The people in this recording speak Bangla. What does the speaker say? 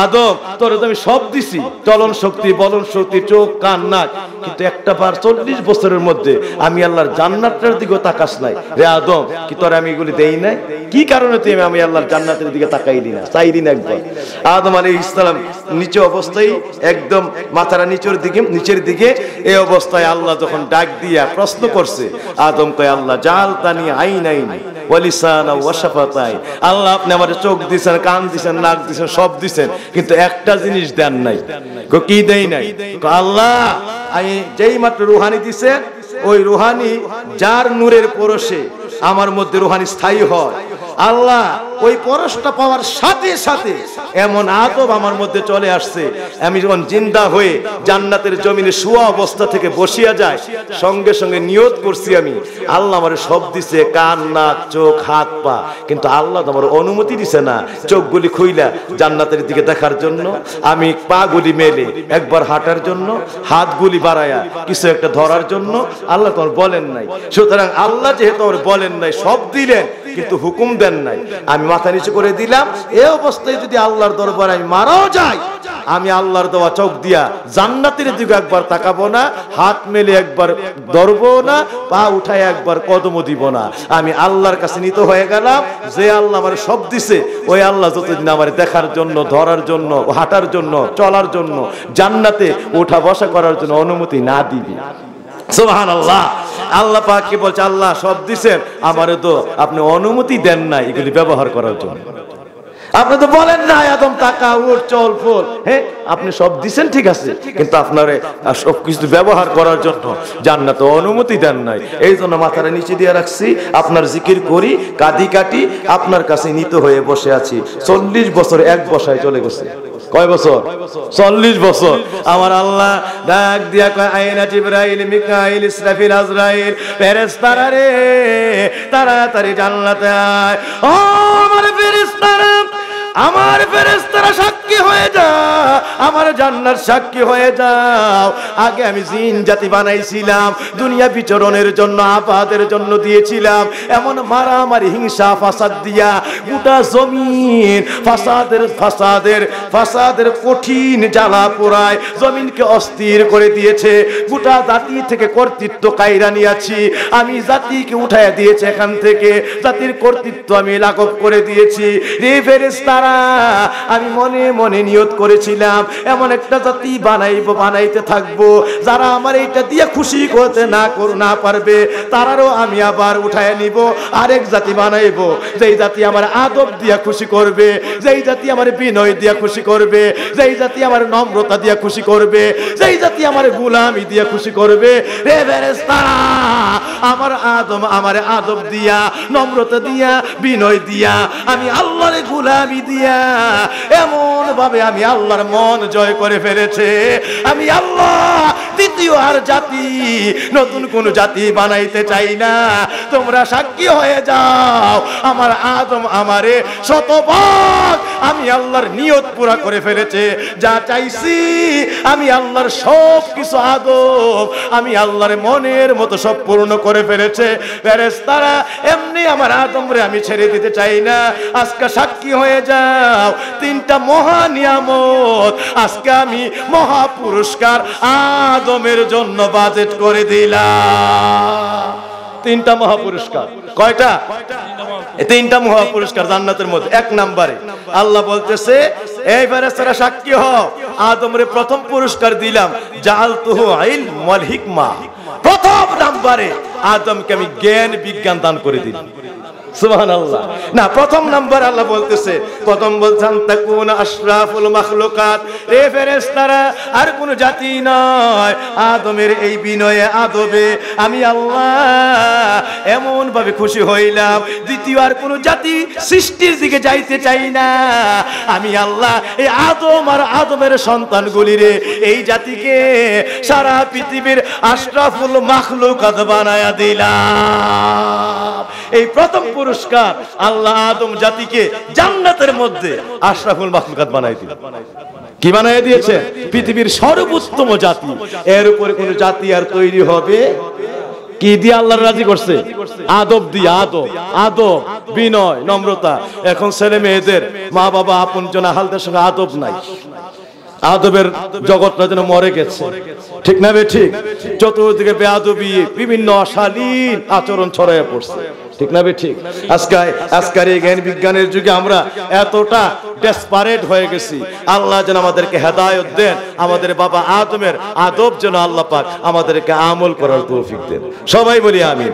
আদম তোরে তো আমি সব দিছি, চলন শক্তি, বলন শক্তি, চোখ, কান, নাক, কিন্তু একটা বার 40 বছরের মধ্যে আমি আল্লাহর জান্নাতের দিকে তাকাস নাই। রে আদম, কি তোরে আমি এগুলি দেই নাই? কি কারণে তুই আমি আল্লাহর জান্নাতের দিকে তাকাইলি না, চাইলি না একবার? আদম আলাইহিস সালাম নিচে অবস্থায়, একদম মাথাটা নিচের দিকে এই অবস্থায় আল্লাহ যখন ডাক দিয়া প্রশ্ন করছে, আদম কয়, আল্লাহ জাল তানি আইনাইনি ওয়া লিসানা ওয়া শাফাতাইন, আল্লাহ আপনি আমার চোখ দিছেন, কান দিছেন, নাক দিছেন, সব দিছেন, কিন্তু একটা জিনিস দেন নাই। কি দেই নাই? আল্লাহ আমি যেই মাত্র রুহানি দিছেন, ওই রুহানি যার নূরের পরশে আমার মধ্যে রুহানি স্থায়ী হয়, আল্লাহ ওই পরশটা পাওয়ার সাথে সাথে এমন আদব আমার মধ্যে চলে আসছে, আমি যখন জিন্দা হয়ে জান্নাতের জমিনে শোয়া অবস্থা থেকে বসিয়া যায়, সঙ্গে সঙ্গে নিয়ত করছি আমি, আল্লাহ আমার সব দিছে, কান, নাক, চোখ, হাত, পা, কিন্তু আল্লাহ আমার অনুমতি দিছে না চোখগুলি খুইলা জান্নাতের দিকে দেখার জন্য, আমি পাগুলি মেলে একবার হাঁটার জন্য, হাতগুলি বাড়ায়া কিছু একটা ধরার জন্য। আল্লাহ তোমার বলেন নাই। সুতরাং আল্লাহ যেহেতু আমার বলেন নাই, সব দিলেন কিন্তু হুকুম দেন নাই, আমি মাথা নিচু করে দিলাম। এই অবস্থায় যদি আল্লাহর দরবারে আমি মারাও যাই, আমি আল্লাহর দেওয়া চোখ দিয়া জান্নাতের দিকে একবার তাকাবো না, হাত মেলে একবার ধরবো না, পা উঠায় একবার কদমও দিব না। আমি আল্লাহর কাছে নিত হয়ে গেলাম। যে আল্লাহ আমার সব দিছে, ওই আল্লাহ যতদিন আমার দেখার জন্য, ধরার জন্য, হাঁটার জন্য, চলার জন্য, জান্নাতে ওঠা বসা করার জন্য অনুমতি না দিবি। সুবহানাল্লাহ। আল্লাহ পাক কি বলছে, আল্লাহ সব দিছেন, আমারে তো আপনি অনুমতি দেন না এগুলি ব্যবহার করার জন্য। আপনি তো বলেন না আদম টাকা উঠ চল ফল, হ্যাঁ আপনি সব দিছেন ঠিক আছে, কিন্তু আপনারে সব কিছু ব্যবহার করার জন্য জান্নাতে অনুমতি দেন নাই। এই জন্য মাথাটা নিচে দিয়ে রাখছি, আপনার জিকির করি, কাঁদি কাটি, আপনার কাছে নিত হয়ে বসে আছি। 40 বছর এক বসায় চলে গেছে। কয় বছর? 40 বছর। আমার আল্লাহ ডাক দিয়া কয়, আইনা জিবরাইল, মিকাইল, ইসরাফিল, আজরাইল, ফেরেশতারা রে, তাড়াতাড়ি জান্নাতে আয়। ও আমার ফেরেশতারা, আমার ফেরেশতারা সাক্ষী হয়ে যাও, আমার জান্নাত সাক্ষী হয়ে যাও। আগে আমি জিন জাতি বানাইছিলাম, দুনিয়া বিচরণের জন্য, আপাদের জন্য দিয়েছিলাম, এমন মারামারি, হিংসা, ফাসাদ দিয়া গোটা জমিন ফাসাদের কঠিন জ্বালা পোড়ায় জমিনকে অস্থির করে দিয়েছে। গোটা জাতি থেকে কর্তৃত্ব কায়রা নিয়েছি আমি, জাতিকে উঠাইয়া দিয়েছে এখান থেকে, জাতির কর্তৃত্ব আমি লাঘব করে দিয়েছি। রে ফেরেশতা, আমি মনে মনে নিয়ত করেছিলাম এমন একটা জাতি বানাইতে থাকবো, যারা আমার এইটা দিয়ে খুশি করতে না পারবে, তারারও আমি আবার উঠায় নিব, আরেক জাতি বানাইবো, যেই জাতি আমার আদব দিয়া খুশি করবে, যেই জাতি আমার বিনয় দিয়া খুশি করবে, যেই জাতি আমার নম্রতা দিয়া খুশি করবে, যেই জাতি আমার গোলামি দিয়া খুশি করবে। রে ফেরেশতারা, আমার আদব দিয়া, নম্রতা দিয়া, বিনয় দিয়া, আমি আল্লাহর গোলামি দিয়া এমন ভাবে আমি আল্লাহর মন জয় করে ফেলেছে। আমি আল্লাহ দ্বিতীয় আর জাতি, নতুন কোন জাতি বানাইতে চাই না। তোমরা সাক্ষী হয়ে যাও, আমার আদম আমারে শতভাগ আমি আল্লাহর নিয়ত পুরা করে ফেলেছে। যা চাইছি আমি আল্লাহর সব কিছু আদব আমি আল্লাহর মনের মতো সব পূর্ণ করে ফেলেছে। ফেরেশতারা, এমনি আমার আদমরে আমি ছেড়ে দিতে চাই না। আজকে সাক্ষী হয়ে যাও, 3টা মহা নিয়ামত আজকে আমি মহা পুরস্কার আদমের জন্য বাজেট করে দিলাম। 3টা মহা পুরস্কার। কয়টা? 3টা মহা পুরস্কার জান্নাতের মধ্যে। 1 নম্বরে আল্লাহ বলতেছে, এই ফেরেশতারা সাক্ষী হও, আদমরে প্রথম পুরস্কার দিলাম, জাআলতুহু ইলম ওয়াল হিকমা। প্রথম নম্বরে আদমকে আমি জ্ঞান বিজ্ঞান দান করে দিলাম। সুবহানাল্লাহ। না, প্রথম নাম্বার আল্লাহ বলতেছে, প্রথম বলছেন তাকুনা আশরাফুল মাখলুকাত। এ ফেরেশতারা আর কোন জাতি নয়, আদমের এই বিনয়ে আদবে আমি আল্লাহ এমন ভাবে খুশি হইলাম, দ্বিতীয় আর কোন জাতি সৃষ্টির দিকে যাইতে চাই না। আমি আল্লাহ এই আদম আর আদমের সন্তানগুলিরে, এই জাতিকে সারা পৃথিবীর আশরাফুল মাখলুকাত বানায়া দিলাম। এই প্রথম পুরস্কার আল্লাহ আদম জাতিকে জান্নাতের মধ্যে আশরাফুল মাখলুকাত বানাই দিল। কি বানাই দিয়েছে? পৃথিবীর সর্বোত্তম জাতি। এর উপরে কোন জাতি আর তৈরি হবে কি দিয়ে আল্লাহ রাজি করছে? আদব দিয়ে, আদব, আদব, বিনয়, নম্রতা। এখন ছেলে মেয়েদের মা বাবা আপনজন আহালদের সঙ্গে আদব নাই। আদবের জগৎটা যেন মরে গেছে, ঠিক না বে ঠিক? চতুর্দিকে বেয়াদবি, বিভিন্ন অশালীন আচরণ ছড়াইয়া পড়ছে, ঠিক না বে ঠিক? আজকের এই জ্ঞান বিজ্ঞানের যুগে আমরা এতটা ডেসপারেট হয়ে গেছি। আল্লাহ যেন আমাদেরকে হেদায়েত দেন, আমাদের বাবা আদমের আদব যেন আল্লাহ পাক আমাদেরকে আমল করার তৌফিক দেন। সবাই বলি আমিন।